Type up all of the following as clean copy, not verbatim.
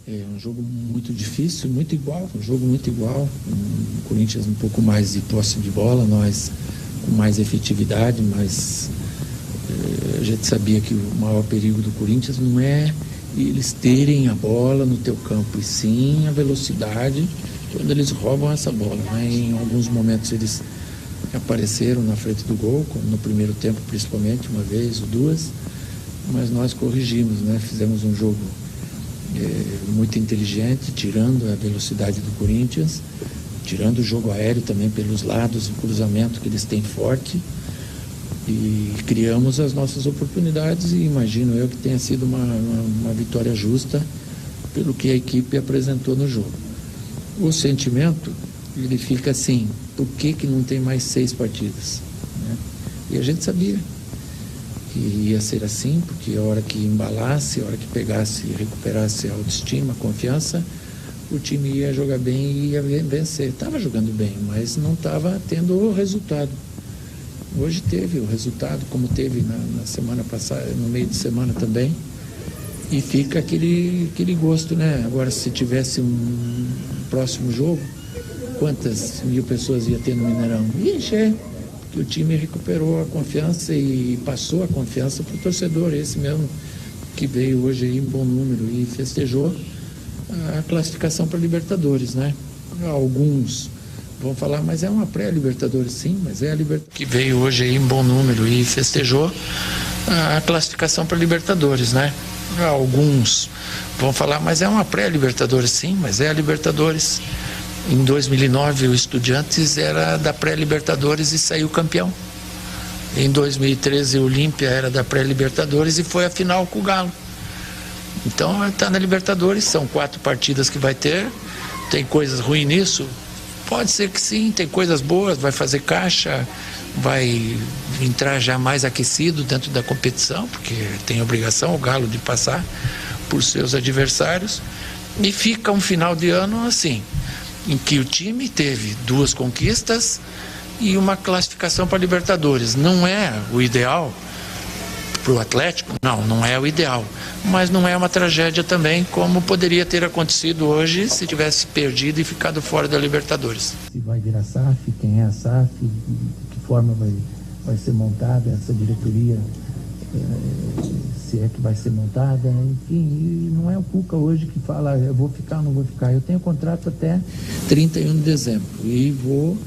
É um jogo muito difícil, muito igual, um jogo muito igual. O Corinthians um pouco mais de posse de bola, nós com mais efetividade, mas a gente sabia que o maior perigo do Corinthians não é eles terem a bola no teu campo, e sim a velocidade quando eles roubam essa bola, né? Em alguns momentos eles apareceram na frente do gol, como no primeiro tempo principalmente, uma vez ou duas, mas nós corrigimos, né? Fizemos um jogo muito inteligente, tirando a velocidade do Corinthians, tirando o jogo aéreo também pelos lados, o cruzamento que eles têm forte, e criamos as nossas oportunidades, e imagino eu que tenha sido uma vitória justa pelo que a equipe apresentou no jogo. O sentimento, ele fica assim, por que não tem mais 6 partidas? Né? E a gente sabia que ia ser assim, porque a hora que embalasse, a hora que pegasse e recuperasse a autoestima, a confiança, o time ia jogar bem e ia vencer. Estava jogando bem, mas não estava tendo o resultado. Hoje teve o resultado, como teve na semana passada, no meio de semana também, e fica aquele gosto, né? Agora, se tivesse um próximo jogo, quantas mil pessoas ia ter no Mineirão? Ixi, que o time recuperou a confiança e passou a confiança para o torcedor, esse mesmo que veio hoje aí em bom número e festejou a classificação para a Libertadores, né? Alguns vão falar, mas é uma pré-Libertadores, sim, mas é a Libertadores que veio hoje aí em bom número e festejou a classificação para a Libertadores, né? Alguns vão falar, mas é uma pré-Libertadores, sim, mas é a Libertadores. Em 2009, o Estudiantes era da pré-Libertadores e saiu campeão. Em 2013, o Olímpia era da pré-Libertadores e foi a final com o Galo. Então, está na Libertadores, são 4 partidas que vai ter. Tem coisas ruins nisso? Pode ser que sim, tem coisas boas, vai fazer caixa, vai entrar já mais aquecido dentro da competição, porque tem obrigação o Galo de passar por seus adversários. E fica um final de ano assim, em que o time teve 2 conquistas e uma classificação para a Libertadores. Não é o ideal para o Atlético? Não é o ideal. Mas não é uma tragédia também, como poderia ter acontecido hoje se tivesse perdido e ficado fora da Libertadores. Se vai virar SAF, quem é a SAF, de que forma vai ser montada essa diretoria, se é que vai ser montada, enfim, e não é o Cuca hoje que fala, eu vou ficar ou não vou ficar. Eu tenho contrato até 31 de dezembro e vou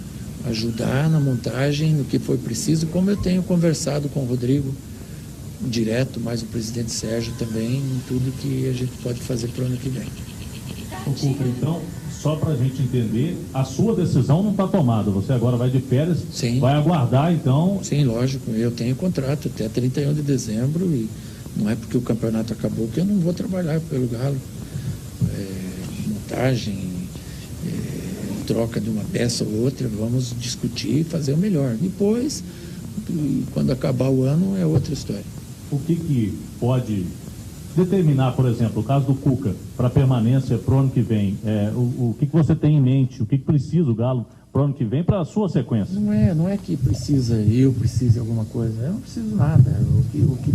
ajudar na montagem, no que for preciso, como eu tenho conversado com o Rodrigo direto, mais o presidente Sérgio também, em tudo que a gente pode fazer para o ano que vem. O Cuca, então, só para a gente entender, a sua decisão não está tomada, você agora vai de férias, sim, vai aguardar então... Sim, lógico, eu tenho contrato até 31 de dezembro e não é porque o campeonato acabou que eu não vou trabalhar pelo Galo. Montagem, troca de uma peça ou outra, vamos discutir e fazer o melhor. Depois, quando acabar o ano, é outra história. O que pode determinar, por exemplo, o caso do Cuca, para permanência para o ano que vem? O que você tem em mente? O que precisa o Galo para o ano que vem para a sua sequência? Não é que eu precise de alguma coisa. Eu não preciso nada. O que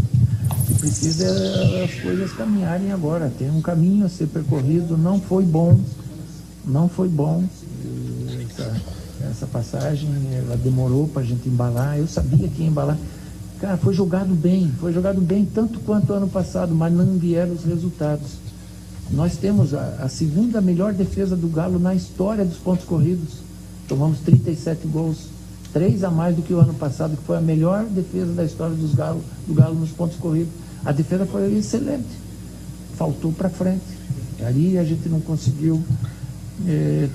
precisa é as coisas caminharem agora. Tem um caminho a ser percorrido. Não foi bom. Essa passagem, ela demorou para a gente embalar. Eu sabia que ia embalar. Cara, foi jogado bem, tanto quanto ano passado, mas não vieram os resultados. Nós temos a segunda melhor defesa do Galo na história dos pontos corridos. Tomamos 37 gols, 3 a mais do que o ano passado, que foi a melhor defesa da história do Galo nos pontos corridos. A defesa foi excelente, faltou para frente. Ali a gente não conseguiu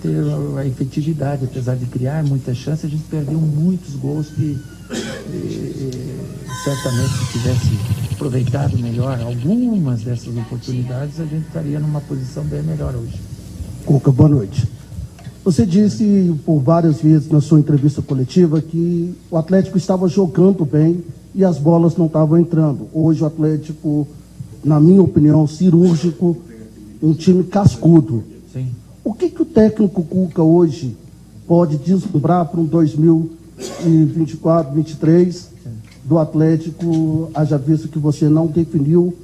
ter a efetividade, apesar de criar muitas chances, a gente perdeu muitos gols que certamente se tivesse aproveitado melhor algumas dessas oportunidades, a gente estaria numa posição bem melhor hoje. Cuca, boa noite. Você disse por várias vezes na sua entrevista coletiva que o Atlético estava jogando bem e as bolas não estavam entrando. Hoje o Atlético, na minha opinião, cirúrgico, um time cascudo. Sim. O que o técnico Cuca hoje pode deslumbrar para um 2024, 2023 do Atlético, haja visto que você não definiu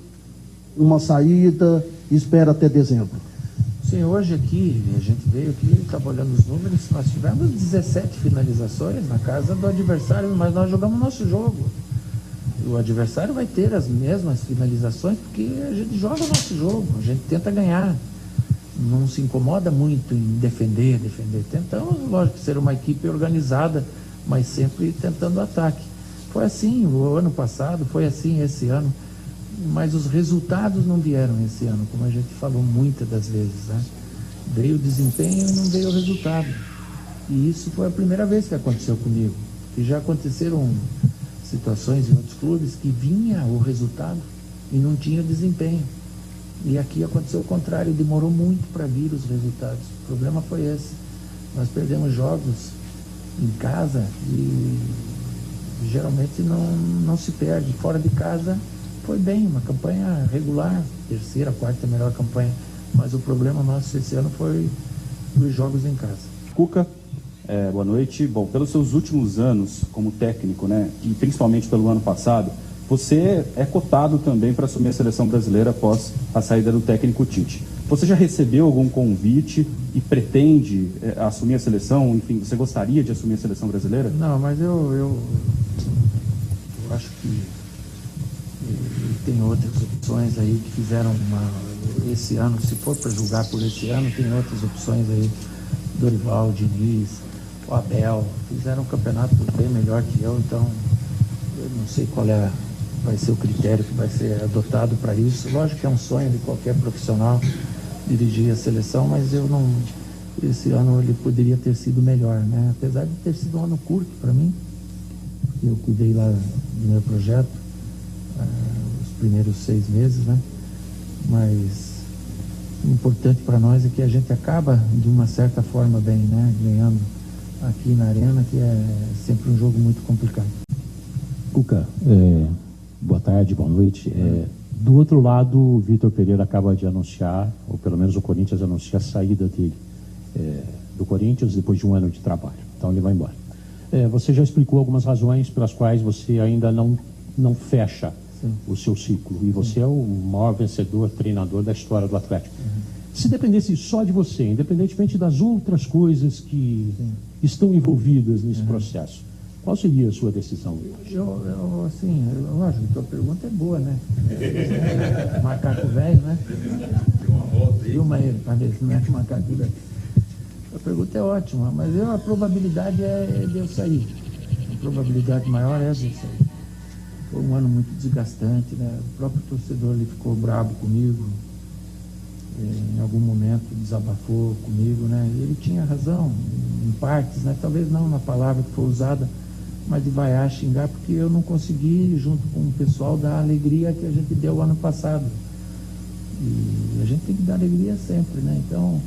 uma saída e espera até dezembro? Sim, hoje aqui, a gente veio aqui, estava olhando os números, nós tivemos 17 finalizações na casa do adversário, mas nós jogamos nosso jogo. O adversário vai ter as mesmas finalizações porque a gente joga o nosso jogo, a gente tenta ganhar. Não se incomoda muito em defender. Tentamos, lógico, ser uma equipe organizada, mas sempre tentando ataque. Foi assim o ano passado, foi assim esse ano, mas os resultados não vieram esse ano, como a gente falou muitas das vezes, né? Veio o desempenho e não veio o resultado. E isso foi a primeira vez que aconteceu comigo. E já aconteceram situações em outros clubes que vinha o resultado e não tinha desempenho. E aqui aconteceu o contrário, demorou muito para vir os resultados. O problema foi esse. Nós perdemos jogos em casa e geralmente não se perde. Fora de casa foi bem, uma campanha regular, terceira, quarta melhor campanha. Mas o problema nosso esse ano foi os jogos em casa. Cuca, boa noite. Bom, pelos seus últimos anos como técnico, né, e principalmente pelo ano passado, você é cotado também para assumir a seleção brasileira após a saída do técnico Tite. Você já recebeu algum convite e pretende assumir a seleção? Enfim, você gostaria de assumir a seleção brasileira? Não, mas eu acho que tem outras opções aí que fizeram esse ano, se for para julgar por esse ano, tem outras opções aí. Dorival, Diniz, o Abel, fizeram um campeonato bem melhor que eu, então eu não sei qual vai ser o critério que vai ser adotado para isso. Lógico que é um sonho de qualquer profissional dirigir a seleção, mas eu não. Esse ano ele poderia ter sido melhor, né? Apesar de ter sido um ano curto para mim, porque eu cuidei lá do meu projeto os primeiros 6 meses, né? Mas o importante para nós é que a gente acaba de uma certa forma bem, né? Ganhando aqui na Arena, que é sempre um jogo muito complicado. Cuca, boa tarde, boa noite. Do outro lado, o Vitor Pereira acaba de anunciar, ou pelo menos o Corinthians anuncia a saída dele do Corinthians depois de um ano de trabalho. Então ele vai embora. Você já explicou algumas razões pelas quais você ainda não fecha o seu ciclo. E você é o maior vencedor, treinador da história do Atlético. Se dependesse só de você, independentemente das outras coisas que estão envolvidas nesse processo, qual seria a sua decisão hoje? Assim, lógico, a tua pergunta é boa, né? Macaco velho, né? Filma ele, para ver se não é que macaco velho. A pergunta é ótima, mas a probabilidade é de eu sair. A probabilidade maior é de eu sair. Foi um ano muito desgastante, né? O próprio torcedor ele ficou bravo comigo, em algum momento desabafou comigo, né? E ele tinha razão, em partes, né? Talvez não na palavra que foi usada, mas de vaiar, xingar, porque eu não consegui, junto com o pessoal, dar a alegria que a gente deu ano passado. E a gente tem que dar alegria sempre, né? Então,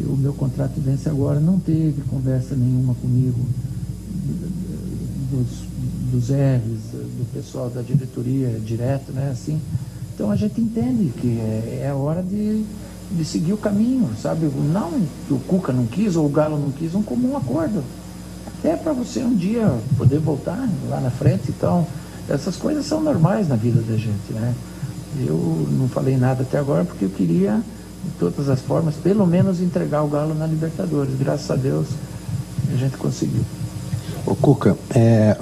o meu contrato vence agora, não teve conversa nenhuma comigo, dos R's, do pessoal da diretoria direto, né? Assim, então a gente entende que é hora de seguir o caminho, sabe? Não que o Cuca não quis ou o Galo não quis, um comum acordo. É para você um dia poder voltar lá na frente. Então, essas coisas são normais na vida da gente, né? Eu não falei nada até agora porque eu queria, de todas as formas, pelo menos entregar o Galo na Libertadores. Graças a Deus a gente conseguiu. Ô Cuca,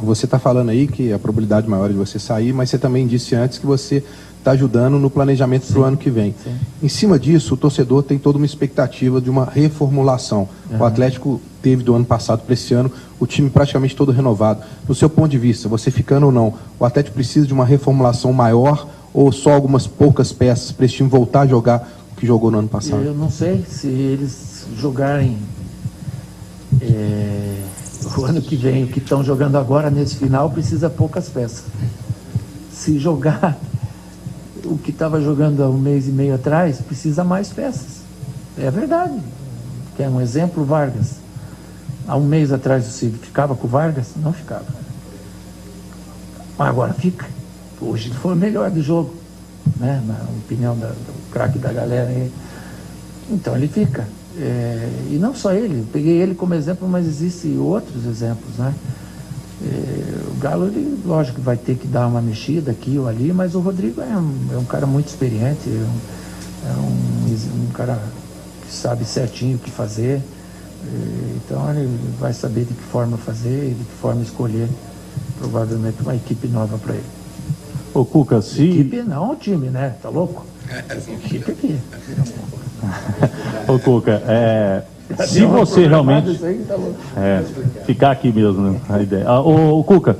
você está falando aí que a probabilidade maior é de você sair, mas você também disse antes que você está ajudando no planejamento para o ano que vem. Sim. Em cima disso, o torcedor tem toda uma expectativa de uma reformulação. O Atlético teve do ano passado para esse ano o time praticamente todo renovado. No seu ponto de vista, você ficando ou não, o Atlético precisa de uma reformulação maior ou só algumas poucas peças para esse time voltar a jogar o que jogou no ano passado? Eu não sei se eles jogarem o ano que vem, o que estão jogando agora nesse final, precisa poucas peças. Se jogar o que estava jogando há um mês e meio atrás, precisa mais peças. É verdade. Quer um exemplo? Vargas. Há um mês atrás você ficava com o Vargas? Não ficava. Mas agora fica. Hoje foi o melhor do jogo, né? Na opinião do craque da galera aí. Então ele fica. E não só ele, eu peguei ele como exemplo, mas existem outros exemplos, né? O Galo, ele, lógico, vai ter que dar uma mexida aqui ou ali, mas o Rodrigo é um cara muito experiente, é um cara sabe certinho o que fazer. Então ele vai saber de que forma fazer e de que forma escolher, provavelmente, uma equipe nova para ele. Ô Cuca, se... Equipe não, o time, né? Tá louco? Equipe aqui. Ô Cuca, se você realmente... Tá louco. Ficar aqui mesmo, né, a ideia. Ô Cuca,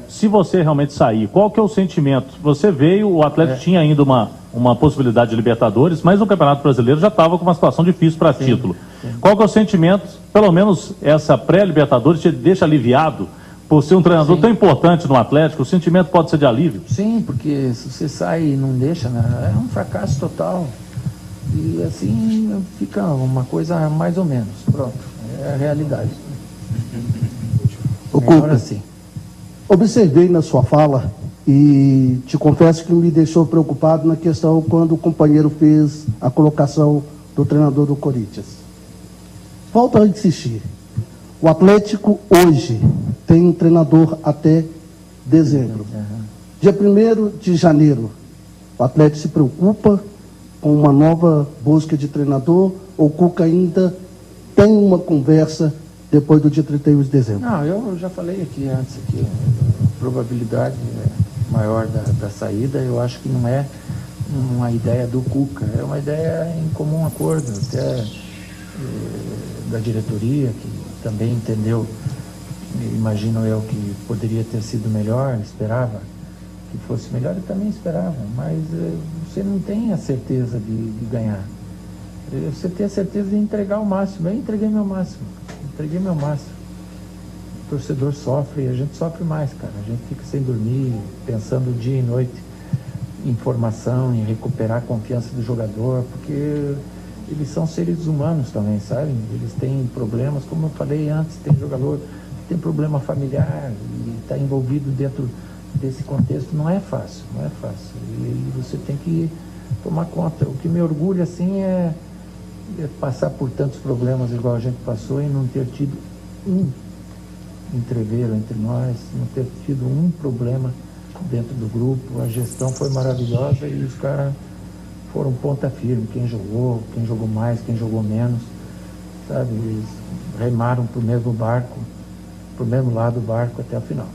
se você realmente sair, qual que é o sentimento? Você veio, o Atlético tinha ainda uma possibilidade de Libertadores, mas o Campeonato Brasileiro já estava com uma situação difícil para título. Sim. Qual que é o sentimento? Pelo menos essa pré-Libertadores te deixa aliviado por ser um treinador tão importante no Atlético? O sentimento pode ser de alívio? Sim, porque se você sai e não deixa, né, é um fracasso total. E assim fica uma coisa mais ou menos. Pronto, é a realidade. Cuca, Assim. Observei na sua fala e te confesso que me deixou preocupado na questão quando o companheiro fez a colocação do treinador do Corinthians. Volto a insistir. O Atlético hoje tem um treinador até dezembro. Dia 1º de janeiro, o Atlético se preocupa com uma nova busca de treinador ou o Cuca ainda tem uma conversa depois do dia 31 de dezembro? Não, eu já falei aqui antes, a probabilidade maior da saída, eu acho que não é uma ideia do Cuca, é uma ideia em comum acordo, até da diretoria, que também entendeu, imagino eu, que poderia ter sido melhor, esperava que fosse melhor, eu também esperava, mas você não tem a certeza de ganhar. Você tem a certeza de entregar o máximo. Eu entreguei meu máximo. O torcedor sofre e a gente sofre mais, cara. A gente fica sem dormir, pensando dia e noite em formação, em recuperar a confiança do jogador, porque eles são seres humanos também, sabe? Eles têm problemas, como eu falei antes, tem jogador que tem problema familiar e está envolvido dentro desse contexto. Não é fácil. E você tem que tomar conta. O que me orgulha, assim, é passar por tantos problemas igual a gente passou e não ter tido um entreveiro entre nós, não ter tido um problema dentro do grupo. A gestão foi maravilhosa e os caras foram ponta firme, quem jogou mais, quem jogou menos, sabe? Eles remaram pro mesmo barco, pro mesmo lado do barco até a final.